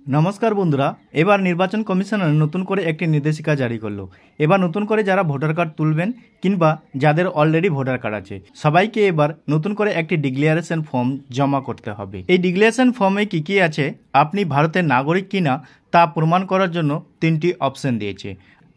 নমস্কার বন্ধুরা, এবার নির্বাচন কমিশনার নতুন করে একটি নির্দেশিকা জারি করলো। এবার নতুন করে যারা ভোটার কার্ড তুলবেন কিংবা যাদের অলরেডি ভোটার কার্ড আছে সবাইকে এবার নতুন করে একটি ডিক্লারেশন ফর্ম জমা করতে হবে। এই ডিক্লারেশন ফর্মে কি আছে, আপনি ভারতের নাগরিক কিনা তা প্রমাণ করার জন্য 3টি অপশন দিয়েছে।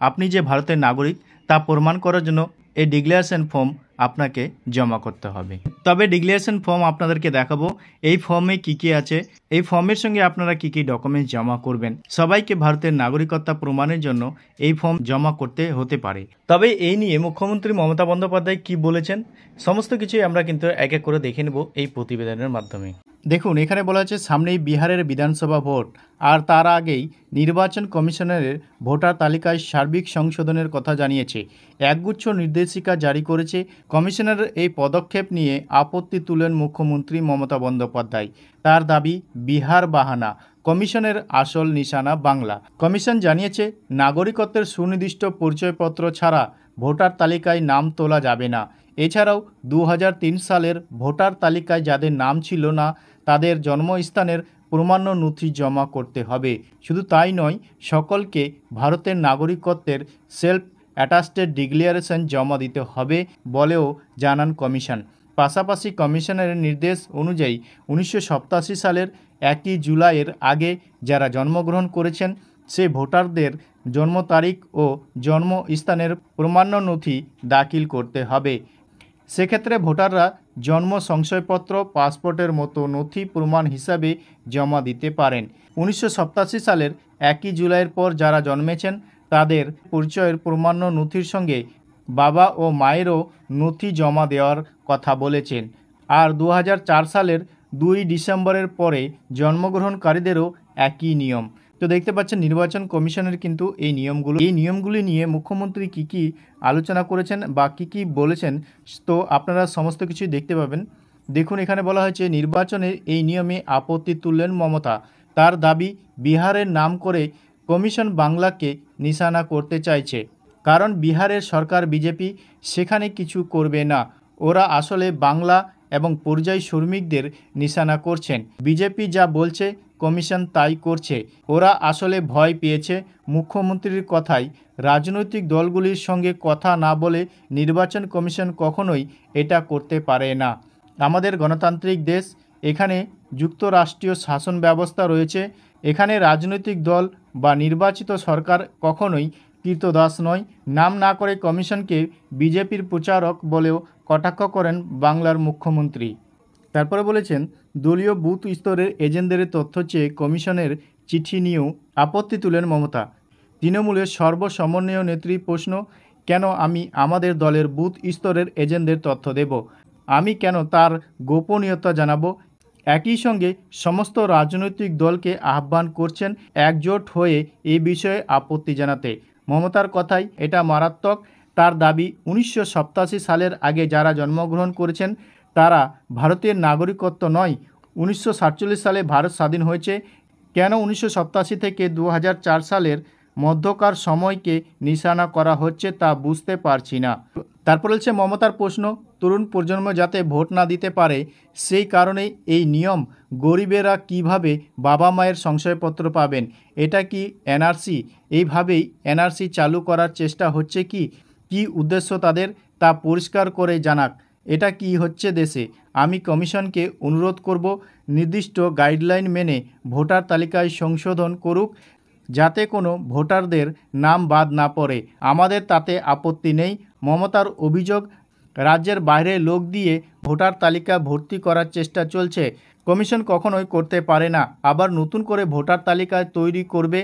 আপনি যে ভারতের নাগরিক তা প্রমাণ করার জন্য এই ডিক্লারেশন ফর্ম আপনাকে জমা করতে হবে। তবে ডিক্লারেশন ফর্ম আপনাদেরকে দেখাবো এই ফর্মে কি আছে, এই ফর্মের সঙ্গে আপনারা কি ডকুমেন্টস জমা করবেন। সবাইকে ভারতের নাগরিকত্ব প্রমাণের জন্য এই ফর্ম জমা করতে হতে পারে। তবে এই নিয়ে মুখ্যমন্ত্রী মমতা বন্দ্যোপাধ্যায় কি বলেছেন সমস্ত কিছুই আমরা কিন্তু এক এক করে দেখে নেব এই প্রতিবেদনের মাধ্যমে। দেখুন, এখানে বলা হচ্ছে সামনেই বিহারের বিধানসভা ভোট, আর তার আগেই নির্বাচন কমিশনারের ভোটার তালিকায় সার্বিক সংশোধনের কথা জানিয়েছে। একগুচ্ছ নির্দেশিকা জারি করেছে। কমিশনারের এই পদক্ষেপ নিয়ে আপত্তি তুলেন মুখ্যমন্ত্রী মমতা বন্দ্যোপাধ্যায়। তার দাবি, বিহার বাহানা, কমিশনের আসল নিশানা বাংলা। কমিশন জানিয়েছে, নাগরিকত্বের সুনির্দিষ্ট পরিচয়পত্র ছাড়া ভোটার তালিকায় নাম তোলা যাবে না। এছাড়াও 2003 সালের ভোটার তালিকায় যাদের নাম ছিল না তাদের জন্মস্থানের প্রমাণ্য নথি জমা করতে হবে। শুধু তাই নয়, সকলকে ভারতের নাগরিকত্বের সেলফ অ্যাটাস্টেড ডিক্লারেশন জমা দিতে হবে বলেও জানান কমিশন। পাশাপাশি কমিশনের নির্দেশ অনুযায়ী 1987 সালের 1 জুলাইয়ের আগে যারা জন্মগ্রহণ করেছেন সে ভোটারদের জন্ম তারিখ ও জন্মস্থানের প্রমাণ্য নথি দাখিল করতে হবে। সেক্ষেত্রে ভোটাররা জন্ম সংশয়পত্র, পাসপোর্টের মতো নথি প্রমাণ হিসাবে জমা দিতে পারেন। 1987 সালের 1 জুলাইয়ের পর যারা জন্মেছেন তাদের পরিচয়ের প্রমাণ্য নথির সঙ্গে বাবা ও মায়েরও নথি জমা দেওয়ার কথা বলেছেন। আর 2004 সালের 2 ডিসেম্বরের পরে জন্মগ্রহণকারীদেরও একই নিয়ম। তো দেখতে পাচ্ছেন নির্বাচন কমিশনের কিন্তু এই নিয়মগুলি নিয়ে মুখ্যমন্ত্রী কি আলোচনা করেছেন বা কি বলেছেন, তো আপনারা সমস্ত কিছুই দেখতে পাবেন। দেখুন, এখানে বলা হয়েছে নির্বাচনের এই নিয়মে আপত্তি তুললেন মমতা। তার দাবি, বিহারের নাম করে কমিশন বাংলাকে নিশানা করতে চাইছে, কারণ বিহারের সরকার বিজেপি, সেখানে কিছু করবে না। ওরা আসলে বাংলা এবং পরিযায়ী শ্রমিকদের নিশানা করছেন। বিজেপি যা বলছে কমিশন তাই করছে। ওরা আসলে ভয় পেয়েছে মুখ্যমন্ত্রীর কথায়। রাজনৈতিক দলগুলির সঙ্গে কথা না বলে নির্বাচন কমিশন কখনোই এটা করতে পারে না। আমাদের গণতান্ত্রিক দেশ, এখানে যুক্তরাষ্ট্রীয় শাসন ব্যবস্থা রয়েছে। এখানে রাজনৈতিক দল বা নির্বাচিত সরকার কখনোই কৃতদাস নয়। নাম না করে কমিশনকে বিজেপির প্রচারক বলেও কটাক্ষ করেন বাংলার মুখ্যমন্ত্রী। তারপরে বলেছেন, দলীয় বুথ স্তরের এজেন্টদের তথ্য চেয়ে কমিশনের চিঠি নিয়েও আপত্তি তুলেন মমতা। তৃণমূলের সর্বসমন্বয় নেত্রীর প্রশ্ন, কেন আমি আমাদের দলের বুথ স্তরের এজেন্টদের তথ্য দেব? আমি কেন তার গোপনীয়তা জানাবো? একই সঙ্গে সমস্ত রাজনৈতিক দলকে আহ্বান করছেন একজোট হয়ে এই বিষয়ে আপত্তি জানাতে। মমতার কথায় এটা মারাত্মক। তার দাবি, 1987 সালের আগে যারা জন্মগ্রহণ করেছেন তারা ভারতের নাগরিকত্ব নয়। 1947 সালে ভারত স্বাধীন হয়েছে। কেন 1987 থেকে 2004 সালের মধ্যকার সময়কে নিশানা করা হচ্ছে তা বুঝতে পারছি না। তারপর হচ্ছে মমতার প্রশ্ন, তরুণ প্রজন্ম যাতে ভোট না দিতে পারে সেই কারণেই এই নিয়ম। গরিবেরা কিভাবে বাবা মায়ের সংশয়পত্র পাবেন? এটা কি এনআরসি? এইভাবেই এনআরসি চালু করার চেষ্টা হচ্ছে কি উদ্দেশ্য তাদের তা পরিষ্কার করে জানাক। এটা কি হচ্ছে দেশে? আমি কমিশনকে অনুরোধ করব নির্দিষ্ট গাইডলাইন মেনে ভোটার তালিকায় সংশোধন করুক, যাতে কোনো ভোটারদের নাম বাদ না পড়ে। আমাদের তাতে আপত্তি নেই। মমতার অভিযোগ, রাজ্যের বাইরে লোক দিয়ে ভোটার তালিকা ভর্তি করার চেষ্টা চলছে। কমিশন কখনোই করতে পারে না, আবার নতুন করে ভোটার তালিকা তৈরি করবে।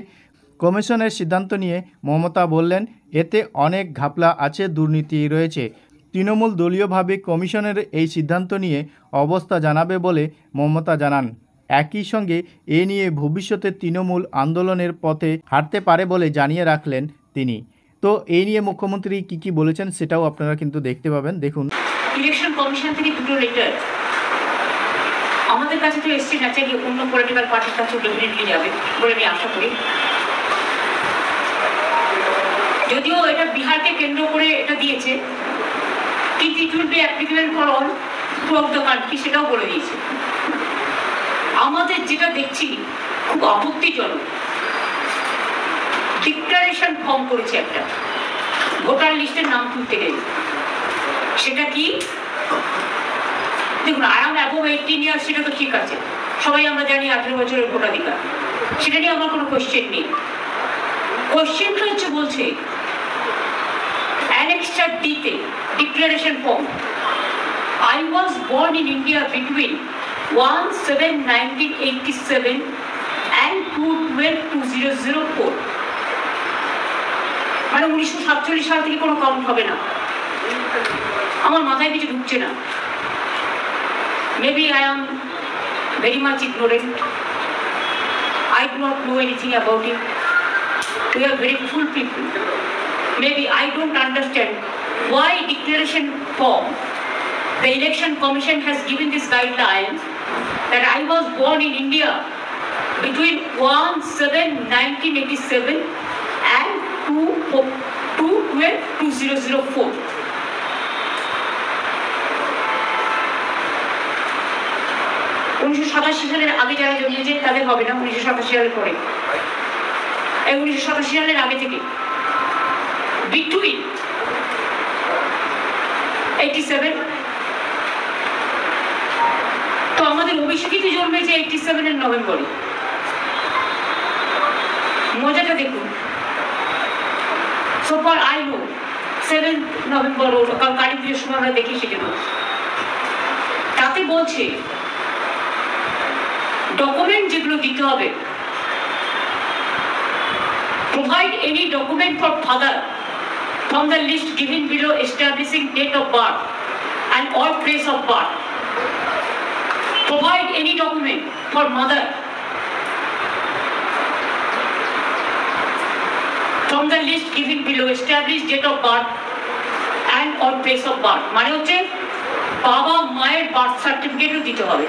কমিশনের সিদ্ধান্ত নিয়ে মমতা বললেন, এতে অনেক ঘাপলা আছে, দুর্নীতি রয়েছে। তৃণমূল দলীয়ভাবে কমিশনের এই সিদ্ধান্ত নিয়ে অবস্থা জানাবে বলে মমতা জানান। একই সঙ্গে এ নিয়ে ভবিষ্যতে তৃণমূল আন্দোলনের পথে হাঁটতে পারে বলে জানিয়ে রাখলেন তিনি। তো এই নিয়ে মুখ্যমন্ত্রী কি বলেছেন সেটাও আপনারা কিন্তু দেখতে পাবেন। দেখুন, ইলেকশন কমিশন থেকে দুটো লেটার আমাদের কাছে তো এসছে, না চাইলে অন্য পলিটিক্যাল পার্টির কাছে ডেফিনেটলি যাবে বলে আমি আশা করি। যদিও এটা বিহারকে কেন্দ্র করে এটা দিয়েছে, কিন্তু it will be applicable for all through out the country, সেটাও বলে দিয়েছে। আমাদের যেটা দেখছি খুব আপত্তিজনক ডিক্লারেশন ফর্ম করেছে একটা ভোটার লিস্টের নাম তুলতে গেলে। সেটা কি? দেখুন, আই এম অ্যাবভ 18 ইয়ার্স, সেটা তো ঠিক আছে, সবাই আমরা জানি 18 বছরের ভোটাধিকার, সেটা নিয়ে আমার কোনো কোশ্চেন নেই। কোশ্চেনটা হচ্ছে বলছে অ্যানেক্সচার ডিতে declaration form, I was born in India between 1/7/1987 and 2/12/2004, মানে 1947 সাল থেকে কোনো কাউন্ট হবে না। আমার মাথায় কিছু ঢুকছে না। Maybe I am very much ignorant. I do not know anything about it. We are very full people. Maybe I don't understand why declaration form. The Election Commission has given this guidelines that I was born in India between 1/7/1987 and 2/12/2004. সালের আগে যারা জন্মেছে তাদের হবে না, 1987 সালের পরে। 1987 সালের আগে থেকে বিটুইন 87, তো আমাদের অভিষেকিত জন্মেছে 87 এর নভেম্বরে। মজাটা দেখুন, so far I know 7 November Kali পুজোর সময় আমরা দেখি, সেখানে তাতে বলছে ডকুমেন্ট যেগুলো দিতে হবে, provide any document for father from the list given below establishing date of birth and or place of birth. Provide any document for mother from the list given below established date of birth and or place of birth, মানে হচ্ছে বাবা মায়ের birth সার্টিফিকেটও দিতে হবে।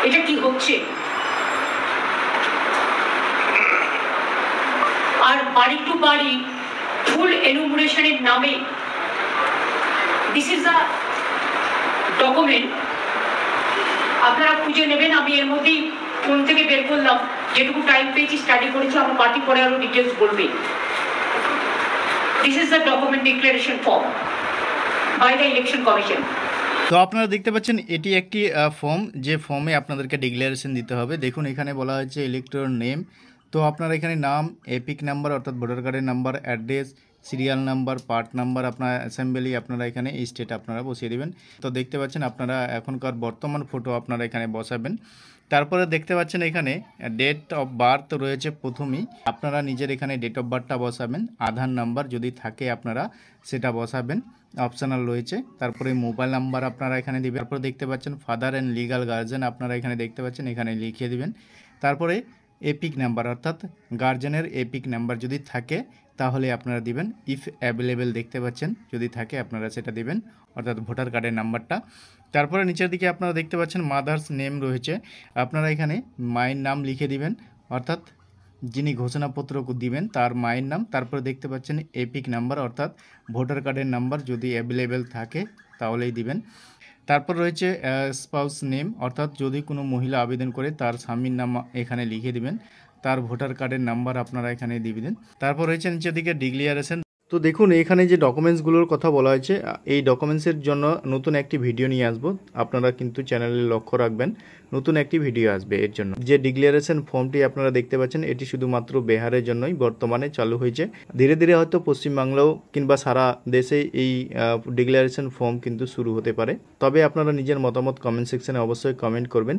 এটা কি হচ্ছে? আর বাড়ি টু বাড়ি ফুল এনুমারেশনের নামে দিস ইজ আ ডকুমেন্ট, আপনারা খুঁজে নেবেন। আমি এর মধ্যেই ফোন থেকে বের করলাম, যেটুকু টাইম পেয়েছি স্টাডি করেছি, আমার পার্টি পরে আরো ডিটেলস বলবে। This is the document declaration form by the election commission. তো আপনারা দেখতে পাচ্ছেন এটি একটি ফর্ম, যে ফর্মে আপনাদেরকে ডিক্লারেশন দিতে হবে। দেখুন এখানে বলা হয়েছে ইলেক্টর নেম, তো আপনারা এখানে নাম, এপিক নাম্বার অর্থাৎ ভোটার কার্ডের number, address, serial number, part number, আপনার অ্যাসেম্বলি আপনারা এখানে এই স্টেট আপনারা বসিয়ে দেবেন। তো দেখতে পাচ্ছেন আপনারা এখনকার বর্তমান ফটো আপনারা এখানে বসাবেন। তারপরে দেখতে পাচ্ছেন এখানে ডেট অফ বার্থ রয়েছে প্রথমেই, আপনারা নিজের এখানে ডেট অফ বার্থটা বসাবেন। আধার নাম্বার যদি থাকে আপনারা সেটা বসাবেন, অপশনাল রয়েছে। তারপরে মোবাইল নাম্বার আপনারা এখানে দিবেন। তারপরে দেখতে পাচ্ছেন ফাদার অ্যান্ড লিগাল গার্জেন আপনারা এখানে দেখতে পাচ্ছেন, এখানে লিখিয়ে দিবেন। তারপরে এপিক নাম্বার অর্থাৎ গার্জেনের এপিক নাম্বার যদি থাকে তাহলে আপনারা দিবেন। ইফ অ্যাভেলেবেল দেখতে পাচ্ছেন, যদি থাকে আপনারা সেটা দিবেন, অর্থাৎ ভোটার কার্ডের নাম্বারটা। তারপরে নিচের দিকে আপনারা দেখতে পাচ্ছেন মাদার্স নেম রয়েছে, আপনারা এখানে মায়ের নাম লিখে দিবেন, অর্থাৎ যিনি ঘোষণাপত্র দিবেন তার মায়ের নাম। তারপরে দেখতে পাচ্ছেন এপিক নাম্বার অর্থাৎ ভোটার কার্ডের নাম্বার, যদি অ্যাভেলেবেল থাকে তাহলেই দিবেন। তারপর রয়েছে স্পাউস নেম, অর্থাৎ যদি কোনো মহিলা আবেদন করে তার স্বামীর নাম এখানে লিখে দিবেন, তার ভোটার কার্ডের নাম্বার আপনারা এখানে দিয়ে দিবেন। তারপর রয়েছে নিচের দিকে ডিক্লারেশন। তো দেখুন এখানে যে ডকুমেন্টসগুলোর কথা বলা হয়েছে, এই ডকুমেন্টসের জন্য নতুন একটি ভিডিও নিয়ে আসবো, আপনারা কিন্তু চ্যানেলে লক্ষ্য রাখবেন, নতুন একটি ভিডিও আসবে এর জন্য। যে ডিক্লারেশন ফর্মটি আপনারা দেখতে পাচ্ছেন এটি শুধুমাত্র বিহারের জন্যই বর্তমানে চালু হয়েছে, ধীরে ধীরে হয়তো পশ্চিমবাংলাও কিংবা সারা দেশে এই ডিক্লারেশন ফর্ম কিন্তু শুরু হতে পারে। তবে আপনারা নিজের মতামত কমেন্ট সেকশনে অবশ্যই কমেন্ট করবেন।